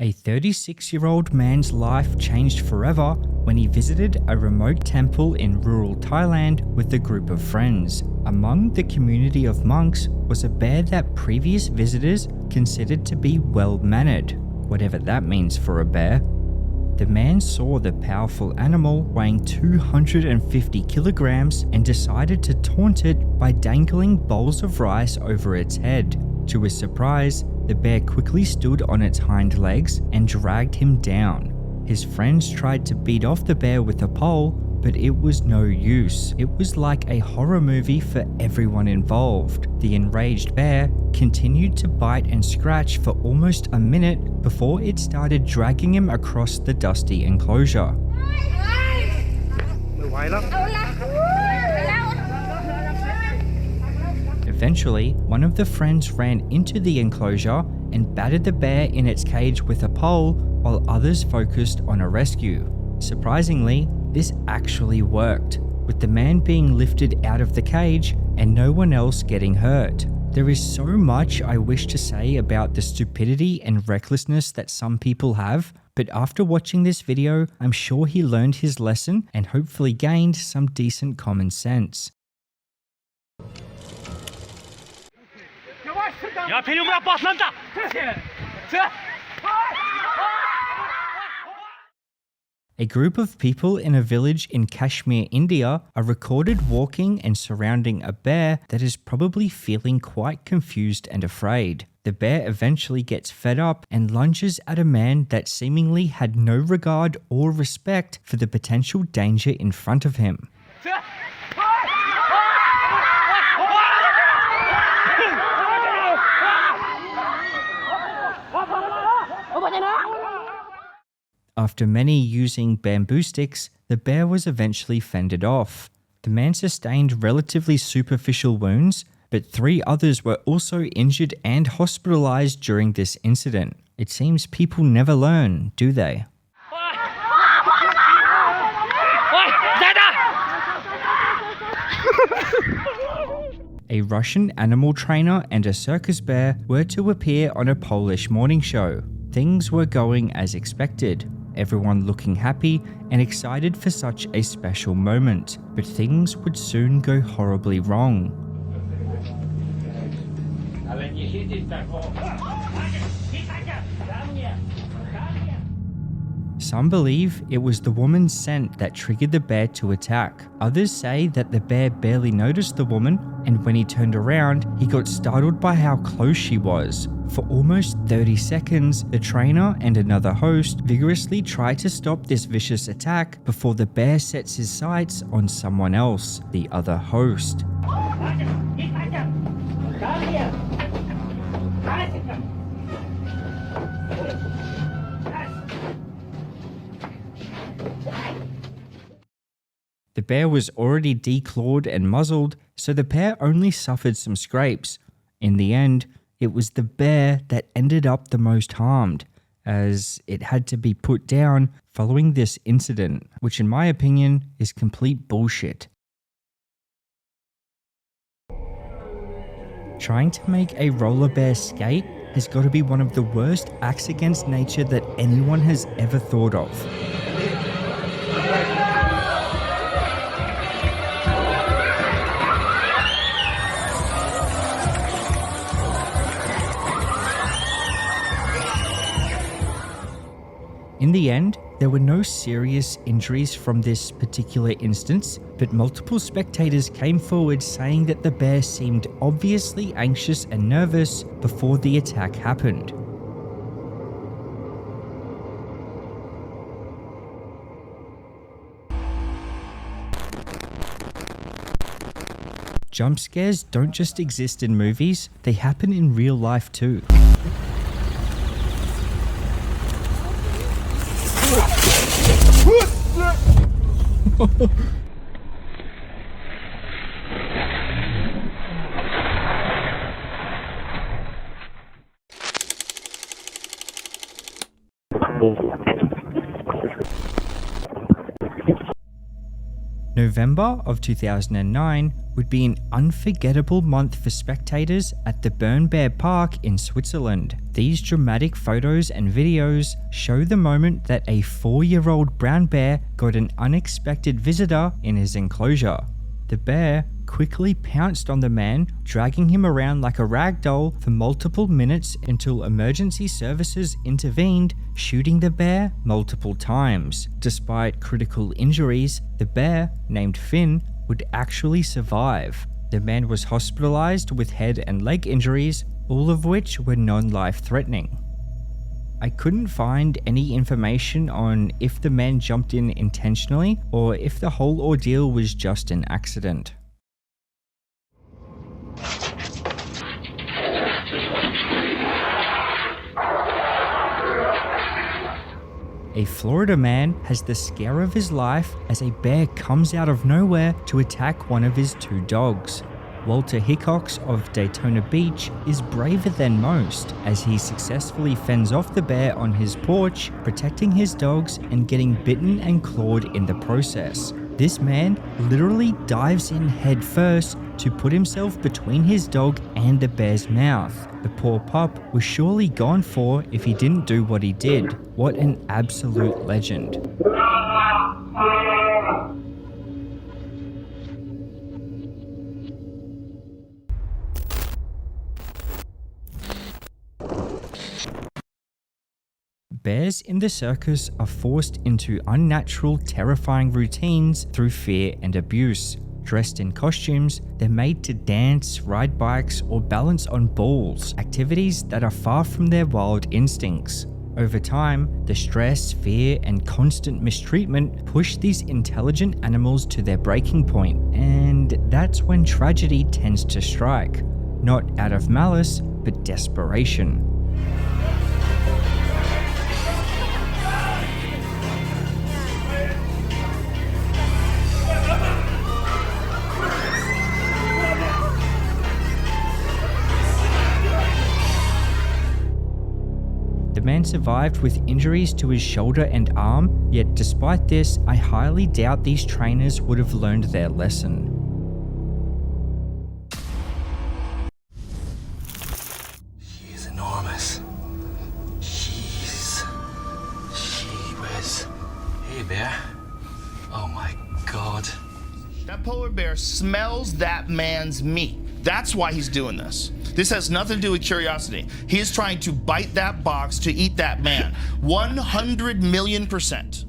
A 36-year-old man's life changed forever when he visited a remote temple in rural Thailand with a group of friends. Among the community of monks was a bear that previous visitors considered to be well-mannered, whatever that means for a bear. The man saw the powerful animal weighing 250 kilograms and decided to taunt it by dangling bowls of rice over its head. To his surprise, the bear quickly stood on its hind legs and dragged him down. His friends tried to beat off the bear with a pole, but it was no use. It was like a horror movie for everyone involved. The enraged bear continued to bite and scratch for almost a minute before it started dragging him across the dusty enclosure. Eventually, one of the friends ran into the enclosure and battered the bear in its cage with a pole while others focused on a rescue. Surprisingly, this actually worked, with the man being lifted out of the cage and no one else getting hurt. There is so much I wish to say about the stupidity and recklessness that some people have, but after watching this video, I'm sure he learned his lesson and hopefully gained some decent common sense. A group of people in a village in Kashmir, India are recorded walking and surrounding a bear that is probably feeling quite confused and afraid. The bear eventually gets fed up and lunges at a man that seemingly had no regard or respect for the potential danger in front of him. After many using bamboo sticks, the bear was eventually fended off. The man sustained relatively superficial wounds, but 3 others were also injured and hospitalized during this incident. It seems people never learn, do they? A Russian animal trainer and a circus bear were to appear on a Polish morning show. Things were going as expected, everyone looking happy and excited for such a special moment, but things would soon go horribly wrong. Some believe it was the woman's scent that triggered the bear to attack. Others say that the bear barely noticed the woman, and when he turned around, he got startled by how close she was. For almost 30 seconds, the trainer and another host vigorously try to stop this vicious attack before the bear sets his sights on someone else, the other host. The bear was already declawed and muzzled, so the pair only suffered some scrapes. In the end, it was the bear that ended up the most harmed, as it had to be put down following this incident, which in my opinion is complete bullshit. Trying to make a roller bear skate has got to be one of the worst acts against nature that anyone has ever thought of. In the end, there were no serious injuries from this particular instance, but multiple spectators came forward saying that the bear seemed obviously anxious and nervous before the attack happened. Jump scares don't just exist in movies, they happen in real life too. November of 2009 would be an unforgettable month for spectators at the Bernbear Park in Switzerland. These dramatic photos and videos show the moment that a 4-year-old brown bear got an unexpected visitor in his enclosure. The bear quickly pounced on the man, dragging him around like a rag doll for multiple minutes until emergency services intervened, shooting the bear multiple times. Despite critical injuries, the bear, named Finn, would actually survive. The man was hospitalized with head and leg injuries, all of which were non-life-threatening. I couldn't find any information on if the man jumped in intentionally or if the whole ordeal was just an accident. A Florida man has the scare of his life as a bear comes out of nowhere to attack one of his 2 dogs. Walter Hickox of Daytona Beach is braver than most as he successfully fends off the bear on his porch, protecting his dogs and getting bitten and clawed in the process. This man literally dives in head first to put himself between his dog and the bear's mouth. The poor pup was surely gone for if he didn't do what he did. What an absolute legend. Bears in the circus are forced into unnatural, terrifying routines through fear and abuse. Dressed in costumes, they're made to dance, ride bikes, or balance on balls, activities that are far from their wild instincts. Over time, the stress, fear, and constant mistreatment push these intelligent animals to their breaking point, and that's when tragedy tends to strike. Not out of malice, but desperation. The man survived with injuries to his shoulder and arm, yet despite this, I highly doubt these trainers would have learned their lesson. She is enormous. She was... Hey, bear. Oh my God. That polar bear smells that man's meat. That's why he's doing this. This has nothing to do with curiosity. He is trying to bite that box to eat that man. 100 million%.